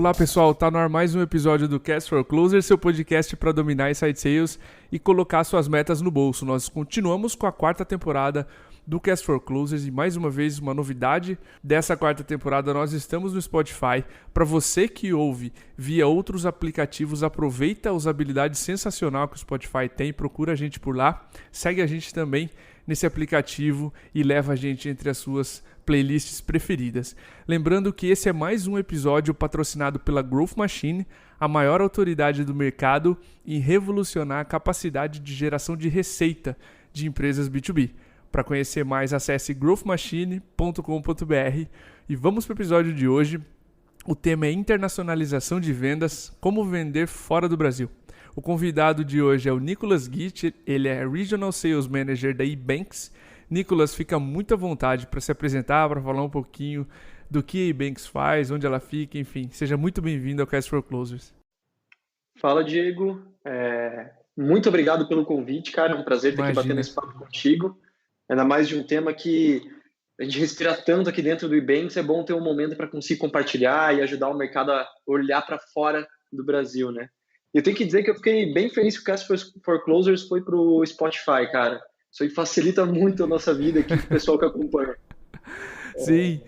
Olá pessoal, tá no ar mais um episódio do Cast for Closers, seu podcast para dominar Inside Sales e colocar suas metas no bolso. Nós continuamos com a quarta temporada do Cast for Closers e mais uma vez uma novidade dessa quarta temporada, nós estamos no Spotify. Para você que ouve via outros aplicativos, aproveita a usabilidade sensacional que o Spotify tem, procura a gente por lá, segue a gente também nesse aplicativo e leva a gente entre as suas playlists preferidas. Lembrando que esse é mais um episódio patrocinado pela Growth Machine, a maior autoridade do mercado em revolucionar a capacidade de geração de receita de empresas B2B. Para conhecer mais, acesse growthmachine.com.br e vamos para o episódio de hoje. O tema é internacionalização de vendas, como vender fora do Brasil. O convidado de hoje é o Nicolas Gitt, ele é Regional Sales Manager da eBanks. Nicolas, fica muito à vontade para se apresentar, para falar um pouquinho do que a eBanks faz, onde ela fica, enfim. Seja muito bem-vindo ao Cast for Closers. Fala, Diego. Muito obrigado pelo convite, cara. É um prazer estar aqui batendo esse papo contigo. Ainda mais de um tema que a gente respira tanto aqui dentro do eBanks, é bom ter um momento para conseguir compartilhar e ajudar o mercado a olhar para fora do Brasil, né? E eu tenho que dizer que eu fiquei bem feliz que o Cast for Closers foi para o Spotify, cara. Isso aí facilita muito a nossa vida aqui, o pessoal que acompanha. Sim,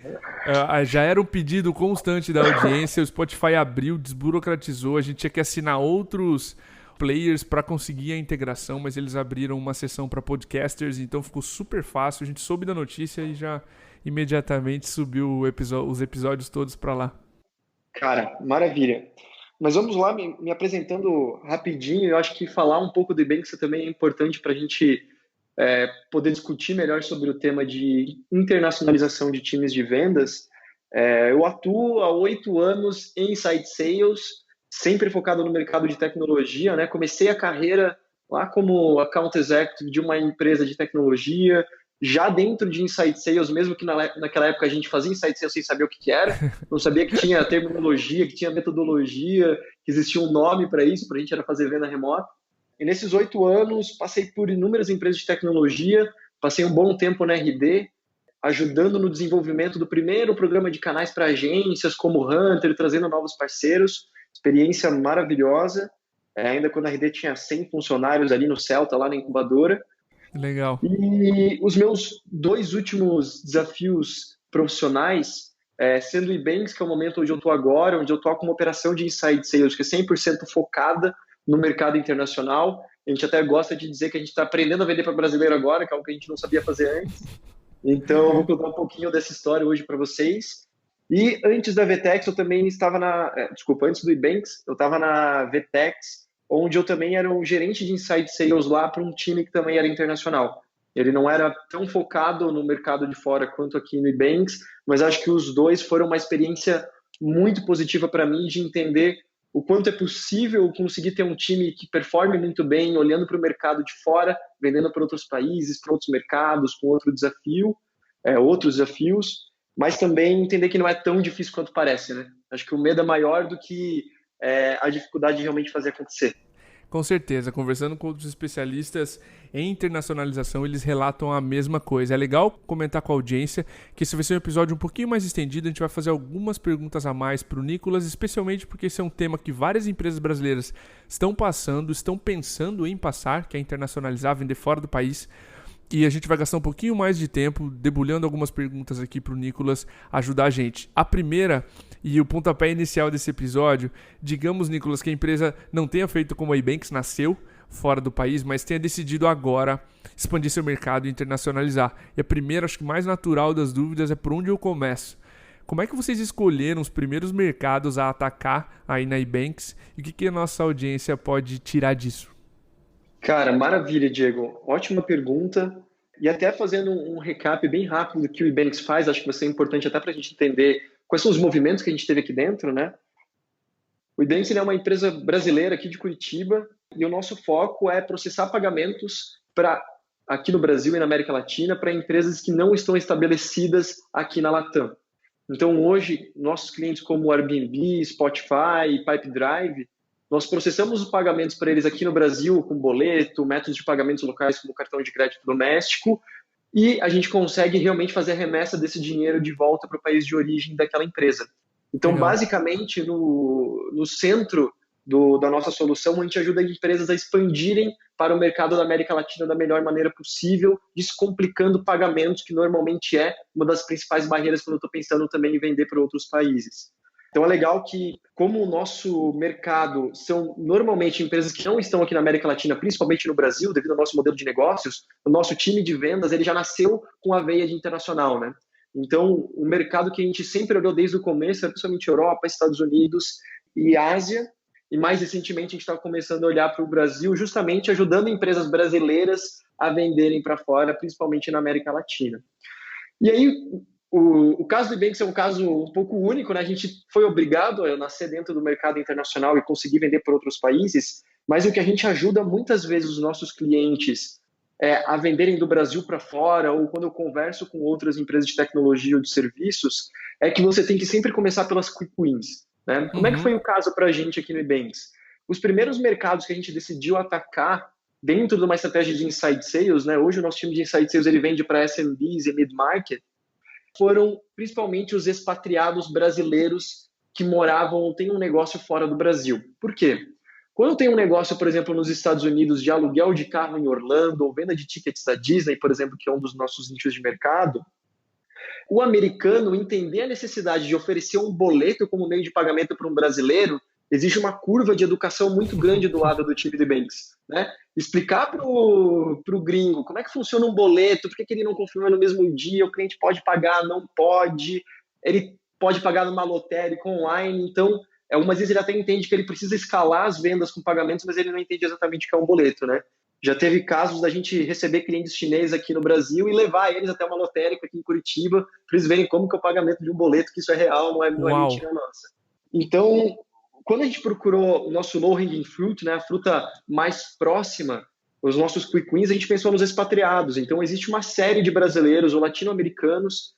já era um pedido constante da audiência, o Spotify abriu, desburocratizou, a gente tinha que assinar outros players para conseguir a integração, mas eles abriram uma seção para podcasters, então ficou super fácil, a gente soube da notícia e já imediatamente subiu os episódios todos para lá. Cara, maravilha. Mas vamos lá, me apresentando rapidinho, eu acho que falar um pouco do eBanks também é importante para a gente poder discutir melhor sobre o tema de internacionalização de times de vendas. Eu atuo há 8 anos em Inside Sales, sempre focado no mercado de tecnologia, né? Comecei a carreira lá como Account Executive de uma empresa de tecnologia, já dentro de Inside Sales, mesmo que naquela época a gente fazia Inside Sales sem saber o que era, não sabia que tinha terminologia, que tinha metodologia, que existia um nome para isso, para a gente era fazer venda remota. E nesses 8 anos, passei por inúmeras empresas de tecnologia, passei um bom tempo na RD, ajudando no desenvolvimento do primeiro programa de canais para agências, como Hunter, trazendo novos parceiros, experiência maravilhosa, ainda quando a RD tinha 100 funcionários ali no Celta, lá na incubadora. Legal. E os meus 2 últimos desafios profissionais, sendo o eBanks, que é o momento onde eu estou agora, onde eu estou com uma operação de Inside Sales, que é 100% focada no mercado internacional. A gente até gosta de dizer que a gente está aprendendo a vender para brasileiro agora, que é algo que a gente não sabia fazer antes. Então, eu vou contar um pouquinho dessa história hoje para vocês. E antes da VTEX, eu também estava antes do eBanks, eu estava na VTEX, onde eu também era um gerente de Inside Sales lá para um time que também era internacional. Ele não era tão focado no mercado de fora quanto aqui no eBanks, mas acho que os dois foram uma experiência muito positiva para mim de entender o quanto é possível conseguir ter um time que performe muito bem, olhando para o mercado de fora, vendendo para outros países, para outros mercados, com outros desafios, mas também entender que não é tão difícil quanto parece, né? Acho que o medo é maior do que a dificuldade de realmente fazer acontecer. Com certeza, conversando com outros especialistas em internacionalização, eles relatam a mesma coisa. É legal comentar com a audiência que esse vai ser um episódio um pouquinho mais estendido, a gente vai fazer algumas perguntas a mais para o Nicolas, especialmente porque esse é um tema que várias empresas brasileiras estão pensando em passar, que é internacionalizar, vender fora do país. E a gente vai gastar um pouquinho mais de tempo debulhando algumas perguntas aqui para o Nicolas ajudar a gente. A primeira e o pontapé inicial desse episódio, digamos, Nicolas, que a empresa não tenha feito como a eBanks, nasceu fora do país, mas tenha decidido agora expandir seu mercado e internacionalizar. E a primeira, acho que mais natural das dúvidas é por onde eu começo. Como é que vocês escolheram os primeiros mercados a atacar aí na eBanks e o que a nossa audiência pode tirar disso? Cara, maravilha, Diego. Ótima pergunta. E até fazendo um recap bem rápido do que o eBanks faz, acho que vai ser importante até para a gente entender quais são os movimentos que a gente teve aqui dentro, né? O eBanks é uma empresa brasileira aqui de Curitiba e o nosso foco é processar pagamentos aqui no Brasil e na América Latina para empresas que não estão estabelecidas aqui na Latam. Então, hoje, nossos clientes como Airbnb, Spotify, Pipedrive, nós processamos os pagamentos para eles aqui no Brasil com boleto, métodos de pagamentos locais como cartão de crédito doméstico, e a gente consegue realmente fazer a remessa desse dinheiro de volta para o país de origem daquela empresa. Então, Legal. basicamente, no centro da nossa solução, a gente ajuda empresas a expandirem para o mercado da América Latina da melhor maneira possível, descomplicando pagamentos, que normalmente é uma das principais barreiras quando eu estou pensando também em vender para outros países. Então é legal que, como o nosso mercado são normalmente empresas que não estão aqui na América Latina, principalmente no Brasil, devido ao nosso modelo de negócios, o nosso time de vendas ele já nasceu com a veia de internacional, né? Então, o mercado que a gente sempre olhou desde o começo é principalmente Europa, Estados Unidos e Ásia, e mais recentemente a gente está começando a olhar para o Brasil, justamente ajudando empresas brasileiras a venderem para fora, principalmente na América Latina. E aí, o caso do Ebanks é um caso um pouco único, né? A gente foi obrigado a nascer dentro do mercado internacional e conseguir vender para outros países, mas o que a gente ajuda muitas vezes os nossos clientes a venderem do Brasil para fora, ou quando eu converso com outras empresas de tecnologia ou de serviços, é que você tem que sempre começar pelas quick wins, né? Como é que foi o caso para a gente aqui no Ebanks? Os primeiros mercados que a gente decidiu atacar dentro de uma estratégia de inside sales, né? Hoje o nosso time de inside sales ele vende para SMBs e mid-market, foram principalmente os expatriados brasileiros que moravam ou têm um negócio fora do Brasil. Por quê? Quando tem um negócio, por exemplo, nos Estados Unidos de aluguel de carro em Orlando ou venda de tickets da Disney, por exemplo, que é um dos nossos nichos de mercado, o americano entender a necessidade de oferecer um boleto como meio de pagamento para um brasileiro, existe uma curva de educação muito grande do lado do time de banks, né? Explicar para o gringo como é que funciona um boleto, por que ele não confirma no mesmo dia, o cliente pode pagar, não pode, ele pode pagar numa lotérica online, então, algumas vezes ele até entende que ele precisa escalar as vendas com pagamentos, mas ele não entende exatamente o que é um boleto, né? Já teve casos da gente receber clientes chineses aqui no Brasil e levar eles até uma lotérica aqui em Curitiba para eles verem como que é o pagamento de um boleto, que isso é real, não é Uau. mentira nossa. Então, quando a gente procurou o nosso low-hanging fruit, né, a fruta mais próxima, os nossos quick wins, a gente pensou nos expatriados. Então, existe uma série de brasileiros ou latino-americanos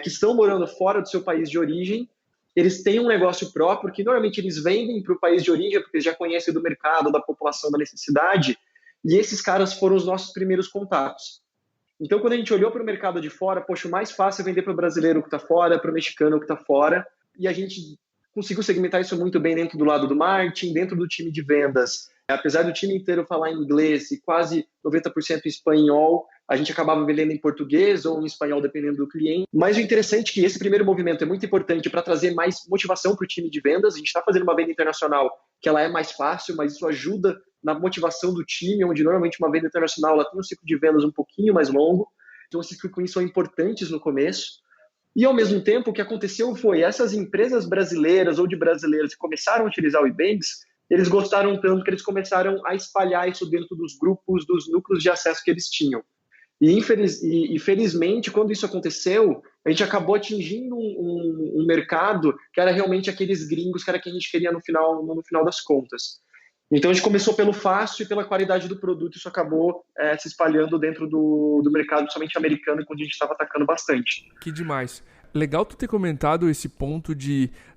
que estão morando fora do seu país de origem. Eles têm um negócio próprio que normalmente eles vendem para o país de origem, porque eles já conhecem do mercado, da população, da necessidade, e esses caras foram os nossos primeiros contatos. Então, quando a gente olhou para o mercado de fora, poxa, o mais fácil é vender para o brasileiro que está fora, para o mexicano que está fora, e a gente conseguiu segmentar isso muito bem dentro do lado do marketing, dentro do time de vendas. Apesar do time inteiro falar inglês e quase 90% espanhol, a gente acabava vendendo em português ou em espanhol, dependendo do cliente. Mas o interessante é que esse primeiro movimento é muito importante para trazer mais motivação para o time de vendas. A gente está fazendo uma venda internacional que ela é mais fácil, mas isso ajuda na motivação do time, onde normalmente uma venda internacional ela tem um ciclo de vendas um pouquinho mais longo. Então, esses quick wins são importantes no começo. E, ao mesmo tempo, o que aconteceu foi essas empresas brasileiras ou de brasileiros que começaram a utilizar o Ebanks, eles gostaram tanto que eles começaram a espalhar isso dentro dos grupos, dos núcleos de acesso que eles tinham. E felizmente, quando isso aconteceu, a gente acabou atingindo um mercado que era realmente aqueles gringos que era quem a gente queria no final das contas. Então, a gente começou pelo fácil e pela qualidade do produto, isso acabou se espalhando dentro do mercado somente americano, onde a gente estava atacando bastante. Que demais. Legal tu ter comentado esse ponto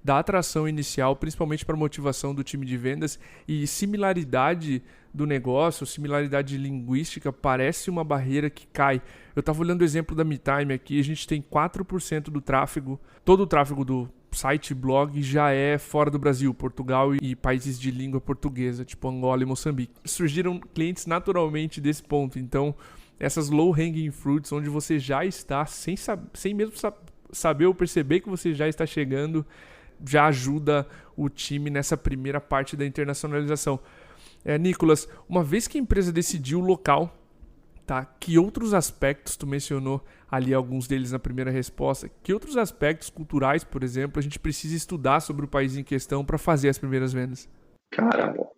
da atração inicial, principalmente para motivação do time de vendas e similaridade do negócio, similaridade linguística, parece uma barreira que cai. Eu estava olhando o exemplo da MeTime aqui, a gente tem 4% do tráfego, todo o tráfego do site blog já é fora do Brasil, Portugal e países de língua portuguesa, tipo Angola e Moçambique. Surgiram clientes naturalmente desse ponto, então essas low-hanging fruits, onde você já está, sem mesmo saber ou perceber que você já está chegando, já ajuda o time nessa primeira parte da internacionalização. Nicolas, uma vez que a empresa decidiu o local, tá? Que outros aspectos, tu mencionou ali alguns deles na primeira resposta, que outros aspectos culturais, por exemplo, a gente precisa estudar sobre o país em questão para fazer as primeiras vendas? Caramba!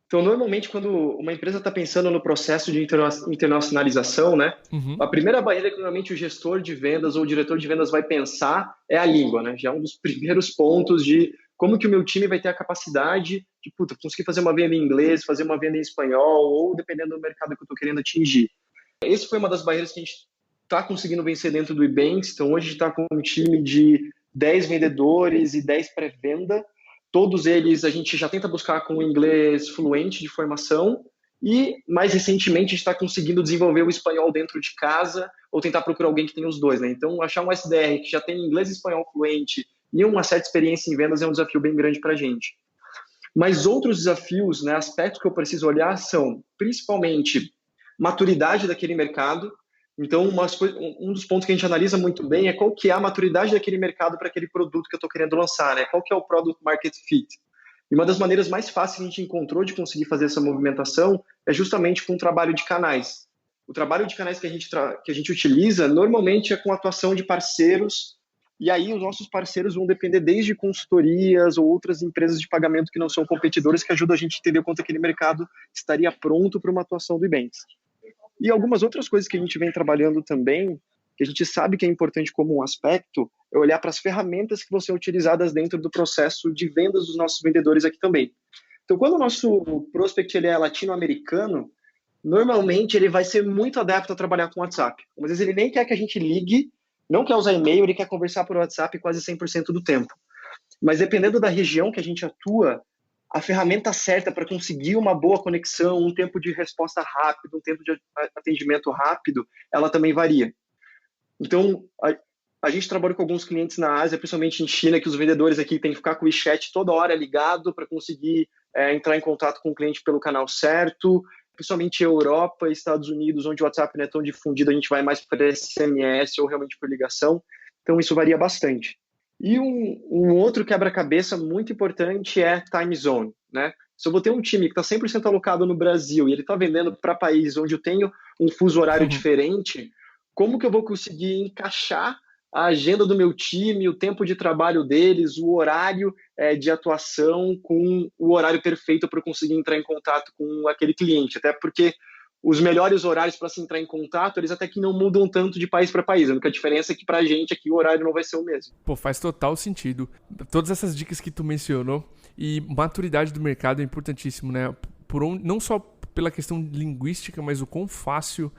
Então, normalmente, quando uma empresa está pensando no processo de internacionalização, né, a primeira barreira que normalmente o gestor de vendas ou o diretor de vendas vai pensar é a língua, né? Já é um dos primeiros pontos de como que o meu time vai ter a capacidade de conseguir fazer uma venda em inglês, fazer uma venda em espanhol, ou dependendo do mercado que eu estou querendo atingir. Essa foi uma das barreiras que a gente está conseguindo vencer dentro do Ebanks. Então, hoje a gente está com um time de 10 vendedores e 10 pré-venda. Todos eles a gente já tenta buscar com o inglês fluente de formação e, mais recentemente, a gente está conseguindo desenvolver o espanhol dentro de casa ou tentar procurar alguém que tenha os dois, né? Então, achar um SDR que já tem inglês e espanhol fluente e uma certa experiência em vendas é um desafio bem grande para a gente. Mas outros desafios, né, aspectos que eu preciso olhar são, principalmente, maturidade daquele mercado. Então, um dos pontos que a gente analisa muito bem é qual que é a maturidade daquele mercado para aquele produto que eu estou querendo lançar, né? Qual que é o product market fit. E uma das maneiras mais fáceis que a gente encontrou de conseguir fazer essa movimentação é justamente com o trabalho de canais. O trabalho de canais que a gente utiliza, normalmente é com a atuação de parceiros, e aí os nossos parceiros vão depender desde consultorias ou outras empresas de pagamento que não são competidoras, que ajudam a gente a entender quanto aquele mercado estaria pronto para uma atuação do Ebanks. E algumas outras coisas que a gente vem trabalhando também, que a gente sabe que é importante como um aspecto, é olhar para as ferramentas que vão ser utilizadas dentro do processo de vendas dos nossos vendedores aqui também. Então, quando o nosso prospect ele é latino-americano, normalmente ele vai ser muito adepto a trabalhar com WhatsApp. Às vezes ele nem quer que a gente ligue, não quer usar e-mail, ele quer conversar por WhatsApp quase 100% do tempo. Mas dependendo da região que a gente atua, a ferramenta certa para conseguir uma boa conexão, um tempo de resposta rápido, um tempo de atendimento rápido, ela também varia. Então, a gente trabalha com alguns clientes na Ásia, principalmente em China, que os vendedores aqui têm que ficar com o WeChat toda hora ligado para conseguir entrar em contato com o cliente pelo canal certo. Principalmente Europa e Estados Unidos, onde o WhatsApp não é tão difundido, a gente vai mais para SMS ou realmente por ligação. Então, isso varia bastante. E um outro quebra-cabeça muito importante é time zone, né? Se eu vou ter um time que está 100% alocado no Brasil e ele está vendendo para países onde eu tenho um fuso horário diferente, como que eu vou conseguir encaixar a agenda do meu time, o tempo de trabalho deles, o horário de atuação com o horário perfeito para eu conseguir entrar em contato com aquele cliente? Até porque os melhores horários para se entrar em contato, eles até que não mudam tanto de país para país. A única diferença é que para a gente aqui o horário não vai ser o mesmo. Pô, faz total sentido. Todas essas dicas que tu mencionou e maturidade do mercado é importantíssimo, né? Não só pela questão linguística, mas o quão fácil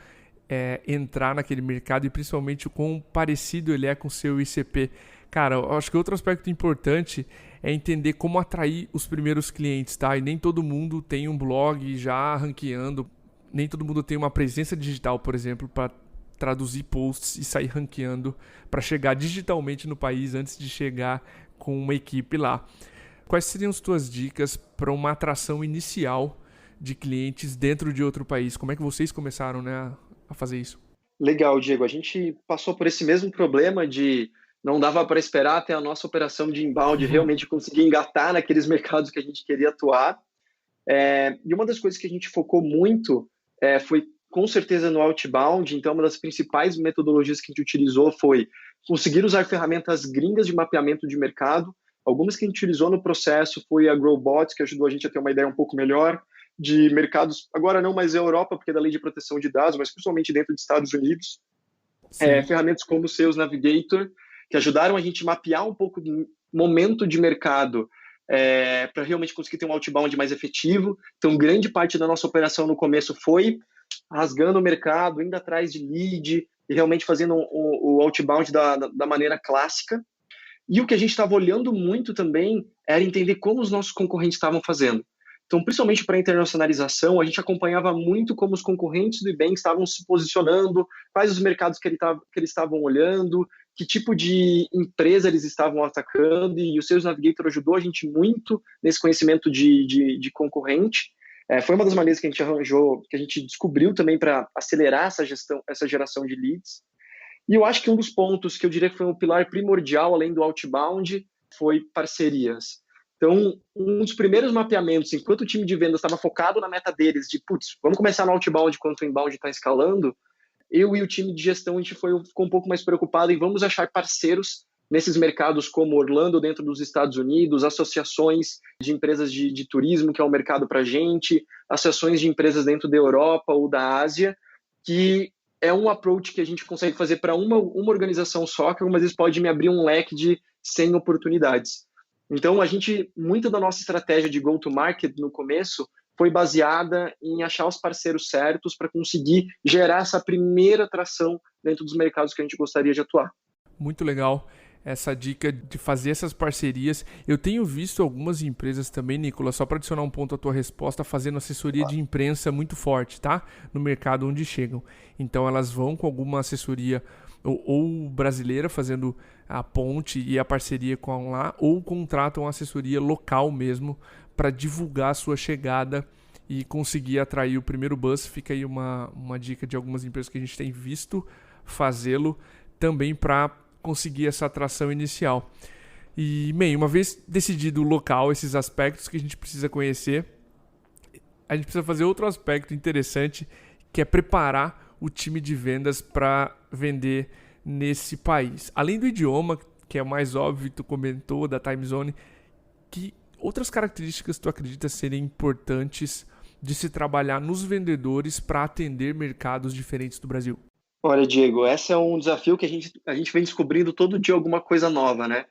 é entrar naquele mercado e principalmente o quão parecido ele é com o seu ICP. Cara, eu acho que outro aspecto importante é entender como atrair os primeiros clientes, tá? E nem todo mundo tem um blog já ranqueando. Nem todo mundo tem uma presença digital, por exemplo, para traduzir posts e sair ranqueando para chegar digitalmente no país antes de chegar com uma equipe lá. Quais seriam as tuas dicas para uma atração inicial de clientes dentro de outro país? Como é que vocês começaram, né, a fazer isso? Legal, Diego. A gente passou por esse mesmo problema de não dava para esperar até a nossa operação de inbound realmente conseguir engatar naqueles mercados que a gente queria atuar. E uma das coisas que a gente focou muito foi com certeza no outbound. Então, uma das principais metodologias que a gente utilizou foi conseguir usar ferramentas gringas de mapeamento de mercado. Algumas que a gente utilizou no processo foi a Growbots, que ajudou a gente a ter uma ideia um pouco melhor de mercados, agora não mais a Europa, porque é da lei de proteção de dados, mas principalmente dentro dos Estados Unidos. Ferramentas como o Sales Navigator, que ajudaram a gente a mapear um pouco do momento de mercado para realmente conseguir ter um outbound mais efetivo. Então, grande parte da nossa operação no começo foi rasgando o mercado, indo atrás de lead e realmente fazendo o outbound da maneira clássica. E o que a gente estava olhando muito também era entender como os nossos concorrentes estavam fazendo. Então, principalmente para a internacionalização, a gente acompanhava muito como os concorrentes do Ebanks estavam se posicionando, quais os mercados que eles estavam olhando, que tipo de empresa eles estavam atacando, e o Sales Navigator ajudou a gente muito nesse conhecimento de concorrente. Foi uma das maneiras que a gente arranjou, que a gente descobriu também para acelerar essa geração de leads. E eu acho que um dos pontos que eu diria que foi um pilar primordial, além do outbound, foi parcerias. Então, um dos primeiros mapeamentos, enquanto o time de vendas estava focado na meta deles, de, vamos começar no outbound enquanto o inbound está escalando, eu e o time de gestão, a gente ficou um pouco mais preocupado em vamos achar parceiros nesses mercados como Orlando, dentro dos Estados Unidos, associações de empresas de turismo, que é um mercado para a gente, associações de empresas dentro da Europa ou da Ásia, que é um approach que a gente consegue fazer para uma organização só, que algumas vezes pode me abrir um leque de 100 oportunidades. Então, muita da nossa estratégia de go-to-market no começo foi baseada em achar os parceiros certos para conseguir gerar essa primeira atração dentro dos mercados que a gente gostaria de atuar. Muito legal essa dica de fazer essas parcerias. Eu tenho visto algumas empresas também, Nicolas, só para adicionar um ponto à tua resposta, fazendo assessoria de imprensa muito forte, tá? No mercado onde chegam. Então elas vão com alguma assessoria ou brasileira, fazendo a ponte e a parceria com a lá, ou contratam assessoria local mesmo para divulgar a sua chegada e conseguir atrair o primeiro bus. Fica aí uma dica de algumas empresas que a gente tem visto fazê-lo também para conseguir essa atração inicial. E, bem, uma vez decidido o local, esses aspectos que a gente precisa conhecer, a gente precisa fazer outro aspecto interessante, que é preparar o time de vendas para vender nesse país. Além do idioma, que é o mais óbvio, tu comentou, da time zone, que outras características tu acredita serem importantes de se trabalhar nos vendedores para atender mercados diferentes do Brasil? Olha, Diego, esse é um desafio que a gente vem descobrindo todo dia alguma coisa nova, né?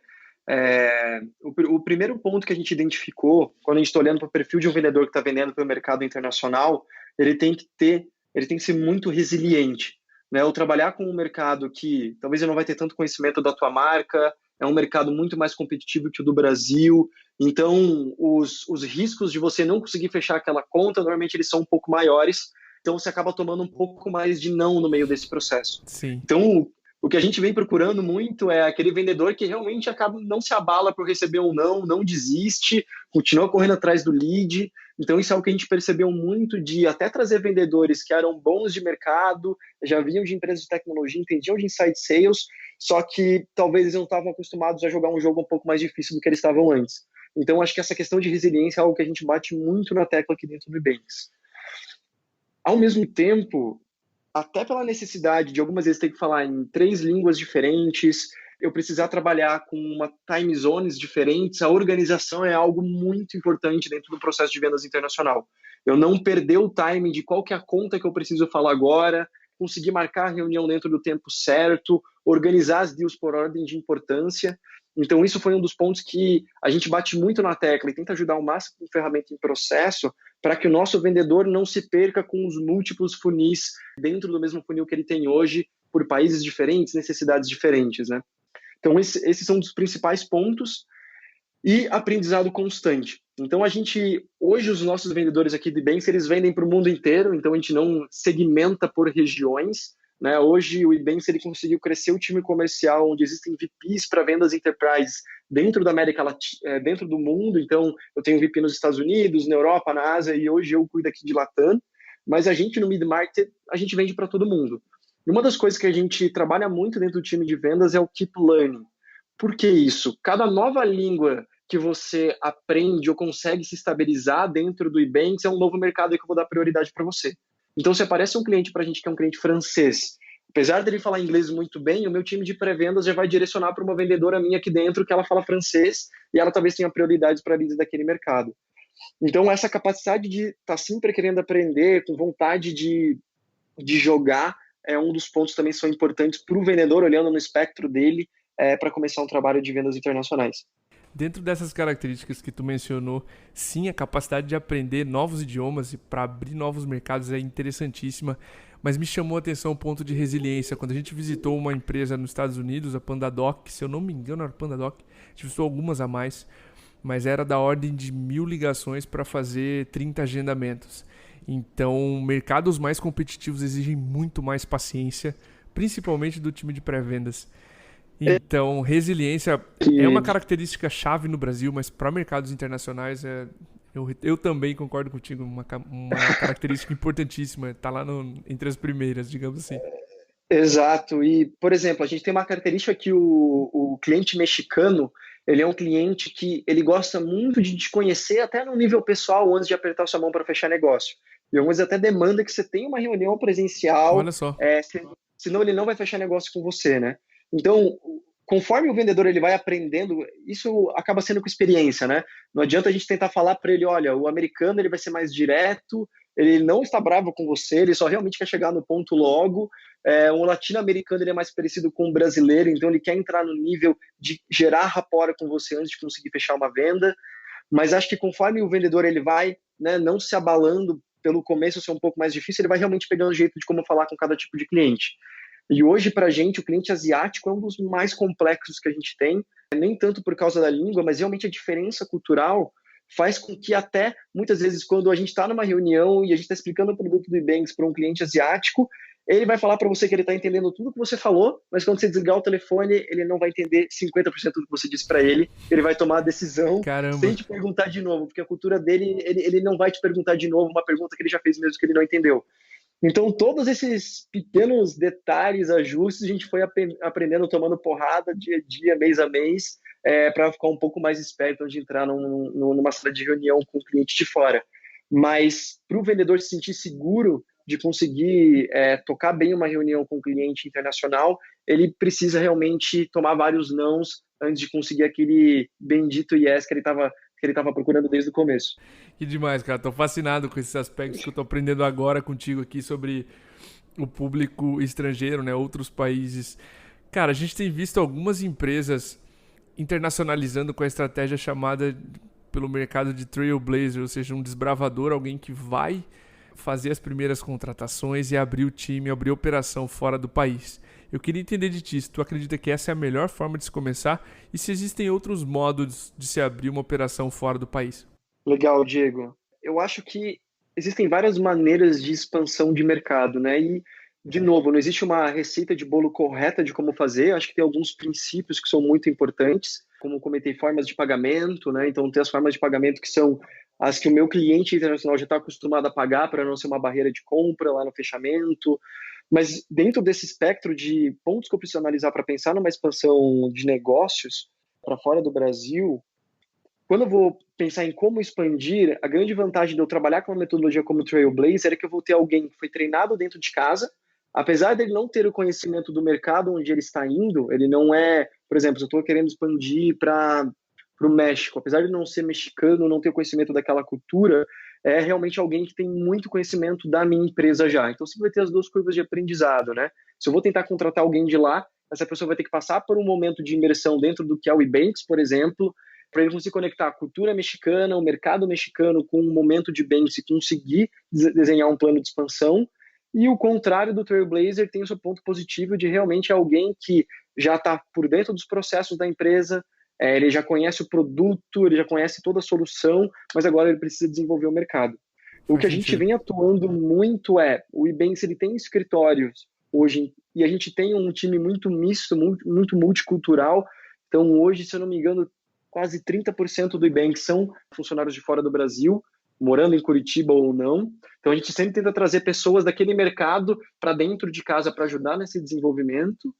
O primeiro ponto que a gente identificou, quando a gente está olhando para o perfil de um vendedor que está vendendo para o mercado internacional, ele tem que ser muito resiliente, né? Ou trabalhar com um mercado que talvez ele não vai ter tanto conhecimento da tua marca, é um mercado muito mais competitivo que o do Brasil, então os riscos de você não conseguir fechar aquela conta, normalmente eles são um pouco maiores, então você acaba tomando um pouco mais de não no meio desse processo. Sim. Então, o que a gente vem procurando muito é aquele vendedor que realmente acaba não se abala por receber um não desiste, continua correndo atrás do lead. Então, isso é algo que a gente percebeu muito de até trazer vendedores que eram bons de mercado, já vinham de empresas de tecnologia, entendiam de inside sales, só que talvez eles não estavam acostumados a jogar um jogo um pouco mais difícil do que eles estavam antes. Então, acho que essa questão de resiliência é algo que a gente bate muito na tecla aqui dentro do Nubanks. Ao mesmo tempo, até pela necessidade de algumas vezes ter que falar em 3 línguas diferentes, eu precisar trabalhar com uma time zones diferentes, a organização é algo muito importante dentro do processo de vendas internacional. Eu não perder o timing de qual que é a conta que eu preciso falar agora, conseguir marcar a reunião dentro do tempo certo, organizar as deals por ordem de importância. Então, isso foi um dos pontos que a gente bate muito na tecla e tenta ajudar o máximo com ferramenta em processo para que o nosso vendedor não se perca com os múltiplos funis dentro do mesmo funil que ele tem hoje, por países diferentes, necessidades diferentes, né? Então, esses são um dos principais pontos. E aprendizado constante. Então, hoje, os nossos vendedores aqui de Ibanks, eles vendem para o mundo inteiro, então a gente não segmenta por regiões, né? Hoje, o Ibanks, ele conseguiu crescer o time comercial, onde existem VPs para vendas enterprise dentro da América Latina, dentro do mundo. Então, eu tenho VP nos Estados Unidos, na Europa, na Ásia, e hoje eu cuido aqui de Latam. Mas a gente, no mid-market, a gente vende para todo mundo. E uma das coisas que a gente trabalha muito dentro do time de vendas é o keep learning. Por que isso? Cada nova língua que você aprende ou consegue se estabilizar dentro do Ibanks é um novo mercado que eu vou dar prioridade para você. Então, se aparece um cliente para a gente que é um cliente francês, apesar dele falar inglês muito bem, o meu time de pré-vendas já vai direcionar para uma vendedora minha aqui dentro que ela fala francês e ela talvez tenha prioridades para leads daquele mercado. Então, essa capacidade de estar sempre querendo aprender, com vontade de jogar, é um dos pontos também que são importantes para o vendedor, olhando no espectro dele, para começar um trabalho de vendas internacionais. Dentro dessas características que tu mencionou, sim, a capacidade de aprender novos idiomas e para abrir novos mercados é interessantíssima, mas me chamou a atenção o ponto de resiliência. Quando a gente visitou uma empresa nos Estados Unidos, a PandaDoc, se eu não me engano era a PandaDoc, a gente visitou algumas a mais, mas era da ordem de 1.000 ligações para fazer 30 agendamentos. Então, mercados mais competitivos exigem muito mais paciência, principalmente do time de pré-vendas. Então, resiliência é uma característica chave no Brasil, mas para mercados internacionais, eu também concordo contigo, uma característica importantíssima, está lá entre as primeiras, digamos assim. Exato. E, por exemplo, a gente tem uma característica que o cliente mexicano, ele é um cliente que ele gosta muito de te conhecer até no nível pessoal antes de apertar sua mão para fechar negócio. E algumas vezes até demanda que você tenha uma reunião presencial, Olha só. senão ele não vai fechar negócio com você, né? Então, conforme o vendedor ele vai aprendendo, isso acaba sendo com experiência, né? Não adianta a gente tentar falar para ele, olha, o americano ele vai ser mais direto, ele não está bravo com você, ele só realmente quer chegar no ponto logo. O latino-americano ele é mais parecido com o brasileiro, então ele quer entrar no nível de gerar rapport com você antes de conseguir fechar uma venda. Mas acho que conforme o vendedor ele vai, né, não se abalando pelo começo ser um pouco mais difícil, ele vai realmente pegando o jeito de como falar com cada tipo de cliente. E hoje, para a gente, o cliente asiático é um dos mais complexos que a gente tem, nem tanto por causa da língua, mas realmente a diferença cultural faz com que até, muitas vezes, quando a gente está numa reunião e a gente está explicando o produto do Ibanks para um cliente asiático, Ele vai falar para você que ele está entendendo tudo que você falou, mas quando você desligar o telefone, ele não vai entender 50% do que você disse para ele. Ele vai tomar a decisão Caramba. sem te perguntar de novo, porque a cultura dele, ele não vai te perguntar de novo uma pergunta que ele já fez mesmo que ele não entendeu. Então, todos esses pequenos detalhes, ajustes, a gente foi aprendendo, tomando porrada dia a dia, mês a mês, para ficar um pouco mais esperto antes de entrar numa sala de reunião com o cliente de fora. Mas para o vendedor se sentir seguro de conseguir tocar bem uma reunião com um cliente internacional, ele precisa realmente tomar vários nãos antes de conseguir aquele bendito yes que ele estava procurando desde o começo. Que demais, cara. Tô fascinado com esses aspectos que eu tô aprendendo agora contigo aqui sobre o público estrangeiro, né? Outros países. Cara, a gente tem visto algumas empresas internacionalizando com a estratégia chamada pelo mercado de trailblazer, ou seja, um desbravador, alguém que vai fazer as primeiras contratações e abrir o time, abrir a operação fora do país. Eu queria entender de ti, se tu acredita que essa é a melhor forma de se começar e se existem outros modos de se abrir uma operação fora do país. Legal, Diego. Eu acho que existem várias maneiras de expansão de mercado, né? E, de novo, não existe uma receita de bolo correta de como fazer. Acho que tem alguns princípios que são muito importantes, como comentei, formas de pagamento, né? Então, tem as formas de pagamento que são as que o meu cliente internacional já está acostumado a pagar para não ser uma barreira de compra lá no fechamento. Mas dentro desse espectro de pontos que eu preciso analisar para pensar numa expansão de negócios para fora do Brasil, quando eu vou pensar em como expandir, a grande vantagem de eu trabalhar com uma metodologia como Trailblazer é que eu vou ter alguém que foi treinado dentro de casa, apesar dele não ter o conhecimento do mercado onde ele está indo, ele não é, por exemplo, se eu estou querendo expandir para o México, apesar de não ser mexicano, não ter o conhecimento daquela cultura, é realmente alguém que tem muito conhecimento da minha empresa já. Então, você vai ter as duas curvas de aprendizado, né? Se eu vou tentar contratar alguém de lá, essa pessoa vai ter que passar por um momento de imersão dentro do que é o Ebanks, por exemplo, para ele conseguir conectar a cultura mexicana, o mercado mexicano com um momento de Banks e conseguir desenhar um plano de expansão. E o contrário do Trailblazer tem o seu ponto positivo de realmente alguém que já está por dentro dos processos da empresa, ele já conhece o produto, ele já conhece toda a solução, mas agora ele precisa desenvolver o mercado. O Faz que a gente sentido. vem atuando muito o Ebanks ele tem escritórios hoje, e a gente tem um time muito misto, muito multicultural. Então hoje, se eu não me engano, quase 30% do Ebanks são funcionários de fora do Brasil, morando em Curitiba ou não. Então a gente sempre tenta trazer pessoas daquele mercado para dentro de casa para ajudar nesse desenvolvimento.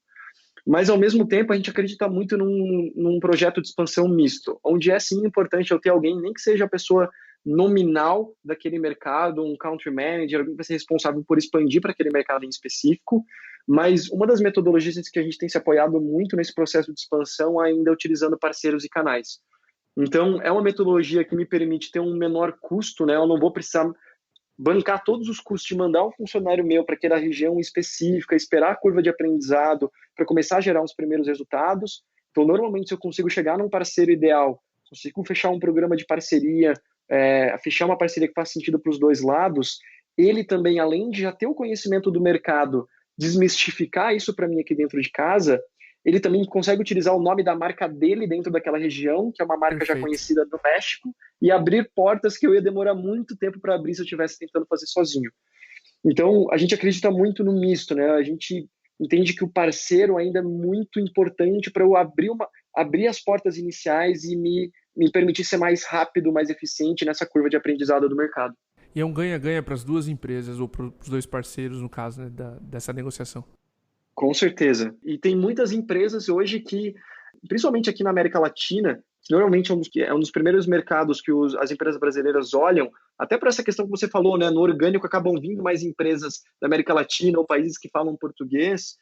Mas, ao mesmo tempo, a gente acredita muito num projeto de expansão misto, onde é sim importante eu ter alguém, nem que seja a pessoa nominal daquele mercado, um country manager, alguém que vai ser responsável por expandir para aquele mercado em específico. Mas uma das metodologias que a gente tem se apoiado muito nesse processo de expansão ainda é utilizando parceiros e canais. Então, é uma metodologia que me permite ter um menor custo, né? Eu não vou precisar bancar todos os custos de mandar um funcionário meu para aquela região específica, esperar a curva de aprendizado para começar a gerar os primeiros resultados. Então, normalmente, se eu consigo chegar num parceiro ideal, consigo fechar um programa de parceria, fechar uma parceria que faz sentido para os dois lados, ele também, além de já ter o conhecimento do mercado, desmistificar isso para mim aqui dentro de casa, ele também consegue utilizar o nome da marca dele dentro daquela região, que é uma marca já Perfeito. conhecida do México, e abrir portas que eu ia demorar muito tempo para abrir se eu estivesse tentando fazer sozinho. Então, a gente acredita muito no misto, né? A gente entende que o parceiro ainda é muito importante para eu abrir as portas iniciais e me permitir ser mais rápido, mais eficiente nessa curva de aprendizado do mercado. E é um ganha-ganha para as duas empresas, ou para os dois parceiros, no caso, né, dessa negociação. Com certeza. E tem muitas empresas hoje que, principalmente aqui na América Latina, que normalmente é um dos primeiros mercados que as empresas brasileiras olham, até para essa questão que você falou, né? No orgânico acabam vindo mais empresas da América Latina ou países que falam português.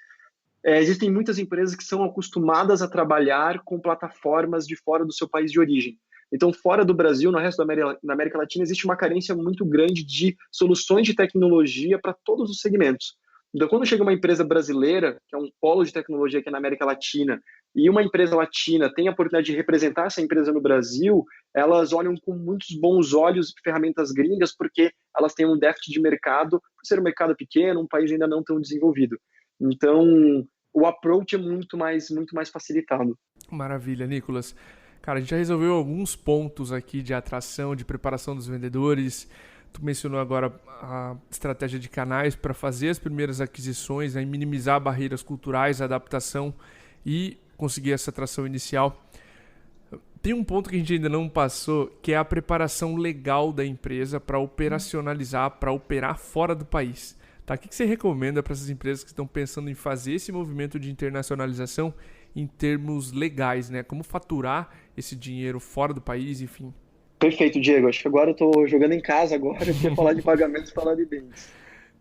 Existem muitas empresas que são acostumadas a trabalhar com plataformas de fora do seu país de origem. Então, fora do Brasil, no resto da América Latina, existe uma carência muito grande de soluções de tecnologia para todos os segmentos. Então, quando chega uma empresa brasileira, que é um polo de tecnologia aqui na América Latina, e uma empresa latina tem a oportunidade de representar essa empresa no Brasil, elas olham com muitos bons olhos ferramentas gringas, porque elas têm um déficit de mercado, por ser um mercado pequeno, um país ainda não tão desenvolvido. Então, o approach é muito mais facilitado. Maravilha, Nicolas. Cara, a gente já resolveu alguns pontos aqui de atração, de preparação dos vendedores, Tu mencionou agora a estratégia de canais para fazer as primeiras aquisições, né, e minimizar barreiras culturais, adaptação e conseguir essa atração inicial. Tem um ponto que a gente ainda não passou, que é a preparação legal da empresa para operacionalizar, para operar fora do país. Tá? O que você recomenda para essas empresas que estão pensando em fazer esse movimento de internacionalização em termos legais, né? Como faturar esse dinheiro fora do país, enfim. Perfeito, Diego. Acho que agora eu estou jogando em casa agora, porque falar de pagamentos e falar de bens.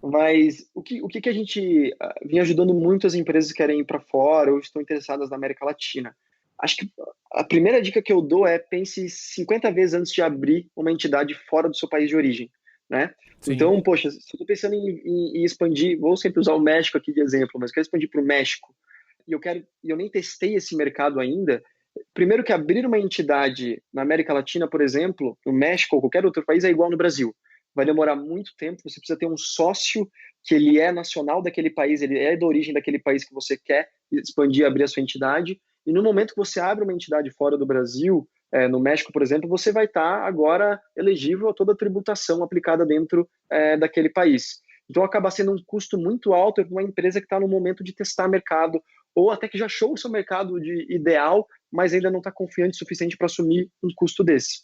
Mas o que a gente vem ajudando muito as empresas que querem ir para fora ou estão interessadas na América Latina? Acho que a primeira dica que eu dou é pense 50 vezes antes de abrir uma entidade fora do seu país de origem, né? Sim. Então, poxa, se eu estou pensando em expandir, vou sempre usar o México aqui de exemplo, mas quero expandir para o México e eu nem testei esse mercado ainda. Primeiro que abrir uma entidade na América Latina, por exemplo, no México ou qualquer outro país é igual no Brasil. Vai demorar muito tempo, você precisa ter um sócio que ele é nacional daquele país, ele é da origem daquele país que você quer expandir, abrir a sua entidade. E no momento que você abre uma entidade fora do Brasil, no México, por exemplo, você vai estar agora elegível a toda a tributação aplicada dentro daquele país. Então acaba sendo um custo muito alto para uma empresa que está no momento de testar mercado, ou até que já achou o seu mercado ideal, mas ainda não está confiante o suficiente para assumir um custo desse.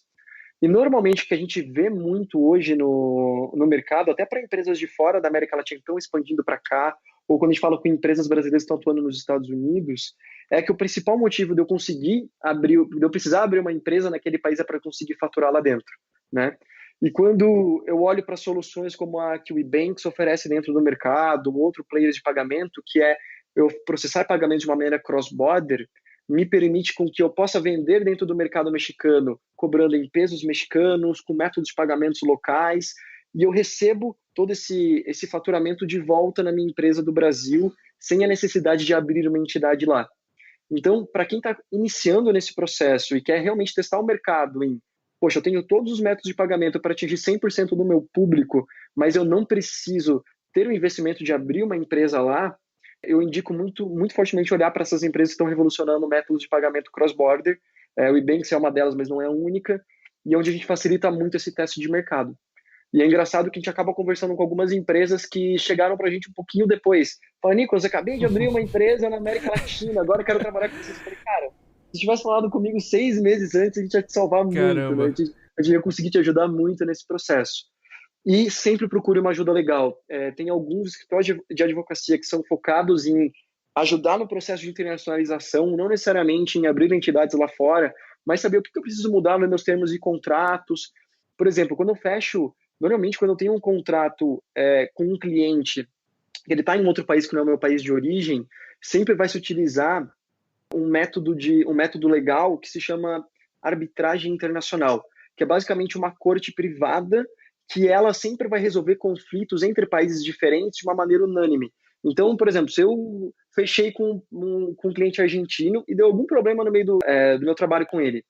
E normalmente o que a gente vê muito hoje no mercado, até para empresas de fora da América Latina que estão expandindo para cá, ou quando a gente fala com empresas brasileiras que estão atuando nos Estados Unidos, é que o principal motivo de eu conseguir abrir, de eu precisar abrir uma empresa naquele país é para conseguir faturar lá dentro, né? E quando eu olho para soluções como a que o Ebanks oferece dentro do mercado, outro player de pagamento, que é eu processar pagamentos de uma maneira cross-border, me permite com que eu possa vender dentro do mercado mexicano, cobrando em pesos mexicanos, com métodos de pagamentos locais, e eu recebo todo esse faturamento de volta na minha empresa do Brasil, sem a necessidade de abrir uma entidade lá. Então, para quem está iniciando nesse processo e quer realmente testar o mercado em, poxa, eu tenho todos os métodos de pagamento para atingir 100% do meu público, mas eu não preciso ter o investimento de abrir uma empresa lá, eu indico muito, muito fortemente olhar para essas empresas que estão revolucionando métodos de pagamento cross-border. O Ebanks é uma delas, mas não é a única, e onde a gente facilita muito esse teste de mercado. E é engraçado que a gente acaba conversando com algumas empresas que chegaram para a gente um pouquinho depois. Fala, Nicolas, eu acabei de abrir uma empresa na América Latina, agora eu quero trabalhar com vocês. Eu falei, cara, se tivesse falado comigo 6 meses antes, a gente ia te salvar muito, né? Caramba. A gente ia conseguir te ajudar muito nesse processo. E sempre procure uma ajuda legal. Tem alguns escritórios de advocacia que são focados em ajudar no processo de internacionalização, não necessariamente em abrir entidades lá fora, mas saber o que eu preciso mudar nos meus termos e contratos. Por exemplo, normalmente quando eu tenho um contrato com um cliente, que ele está em outro país que não é o meu país de origem, sempre vai se utilizar um método legal que se chama arbitragem internacional, que é basicamente uma corte privada que ela sempre vai resolver conflitos entre países diferentes de uma maneira unânime. Então, por exemplo, se eu fechei com um cliente argentino e deu algum problema no meio do meu trabalho com ele,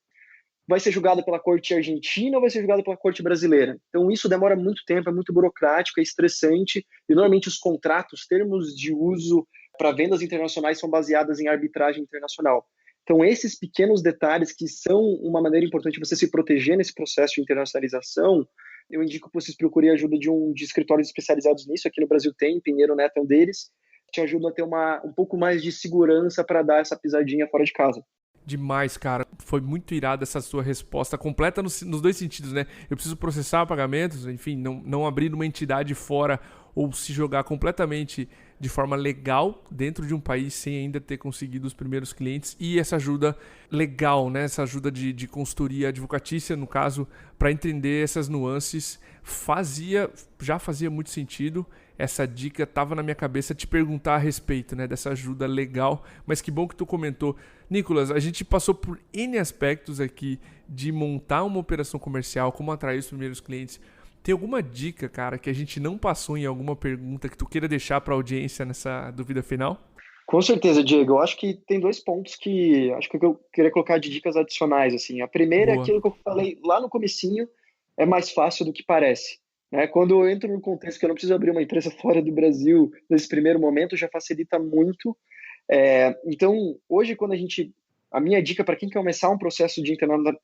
vai ser julgado pela corte argentina ou vai ser julgado pela corte brasileira? Então, isso demora muito tempo, é muito burocrático, é estressante, e normalmente os contratos, termos de uso para vendas internacionais são baseadas em arbitragem internacional. Então, esses pequenos detalhes que são uma maneira importante de você se proteger nesse processo de internacionalização, eu indico que vocês procurem a ajuda de escritórios especializados nisso. Aqui no Brasil tem, Pinheiro Neto é um deles, te ajudam a ter um pouco mais de segurança para dar essa pisadinha fora de casa. Demais, cara. Foi muito irada essa sua resposta, completa nos dois sentidos, né? Eu preciso processar pagamentos, enfim, não abrir uma entidade fora ou se jogar completamente de forma legal dentro de um país sem ainda ter conseguido os primeiros clientes. E essa ajuda legal, né? Essa ajuda de consultoria advocatícia, no caso, para entender essas nuances, já fazia muito sentido. Essa dica estava na minha cabeça te perguntar a respeito, né, dessa ajuda legal, mas que bom que tu comentou. Nicolas, a gente passou por N aspectos aqui de montar uma operação comercial, como atrair os primeiros clientes. Tem alguma dica, cara, que a gente não passou em alguma pergunta que tu queira deixar para a audiência nessa dúvida final? Com certeza, Diego. Eu acho que tem dois pontos que acho que eu queria colocar de dicas adicionais, assim. A primeira é Boa. aquilo que eu falei lá no comecinho, é mais fácil do que parece, né? Quando eu entro no contexto que eu não preciso abrir uma empresa fora do Brasil nesse primeiro momento, já facilita muito. Então, hoje, a minha dica para quem quer começar um processo de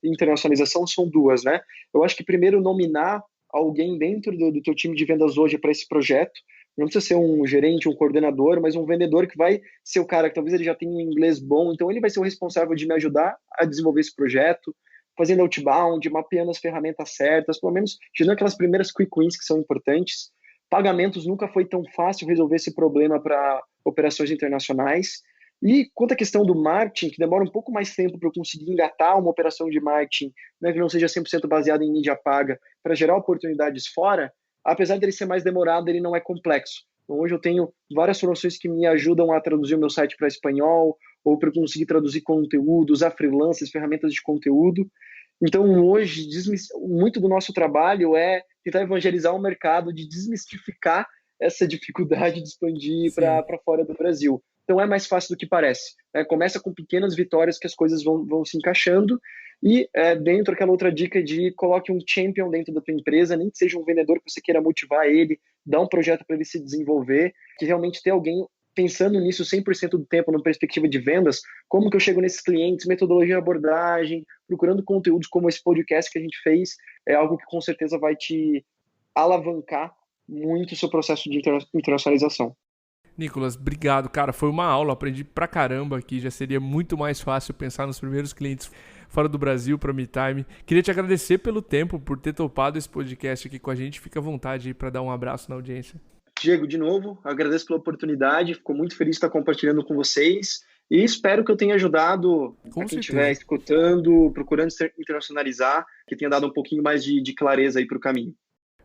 internacionalização são duas, né? Eu acho que primeiro nominar alguém dentro do teu time de vendas hoje para esse projeto. Não precisa ser um gerente, um coordenador, mas um vendedor que vai ser o cara que talvez ele já tenha um inglês bom, então ele vai ser o responsável de me ajudar a desenvolver esse projeto, fazendo outbound, mapeando as ferramentas certas, pelo menos gerando aquelas primeiras quick wins que são importantes. Pagamentos, nunca foi tão fácil resolver esse problema para operações internacionais. E quanto à questão do marketing, que demora um pouco mais tempo para eu conseguir engatar uma operação de marketing, né, que não seja 100% baseada em mídia paga, para gerar oportunidades fora, apesar dele ser mais demorado, ele não é complexo. Então, hoje eu tenho várias soluções que me ajudam a traduzir o meu site para espanhol, ou para conseguir traduzir conteúdo, usar freelancers, ferramentas de conteúdo. Então, hoje, muito do nosso trabalho é tentar evangelizar o mercado, de desmistificar essa dificuldade de expandir para fora do Brasil. Então, é mais fácil do que parece. Né? Começa com pequenas vitórias que as coisas vão se encaixando. E dentro, aquela outra dica de coloque um champion dentro da tua empresa, nem que seja um vendedor que você queira motivar ele, dar um projeto para ele se desenvolver, que realmente ter alguém pensando nisso 100% do tempo, na perspectiva de vendas, como que eu chego nesses clientes, metodologia de abordagem, procurando conteúdos como esse podcast que a gente fez, é algo que com certeza vai te alavancar muito o seu processo de internacionalização. Nicolas, obrigado, cara, foi uma aula, aprendi pra caramba aqui, já seria muito mais fácil pensar nos primeiros clientes fora do Brasil para MeTime. Queria te agradecer pelo tempo, por ter topado esse podcast aqui com a gente, fica à vontade aí para dar um abraço na audiência. Diego, de novo, agradeço pela oportunidade, fico muito feliz de estar compartilhando com vocês e espero que eu tenha ajudado quem estiver escutando, procurando se internacionalizar, que tenha dado um pouquinho mais de clareza aí para o caminho.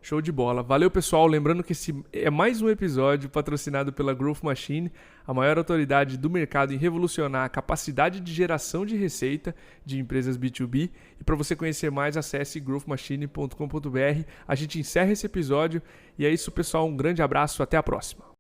Show de bola. Valeu, pessoal. Lembrando que esse é mais um episódio patrocinado pela Growth Machine, a maior autoridade do mercado em revolucionar a capacidade de geração de receita de empresas B2B. E para você conhecer mais, acesse growthmachine.com.br. A gente encerra esse episódio. E é isso, pessoal. Um grande abraço. Até a próxima.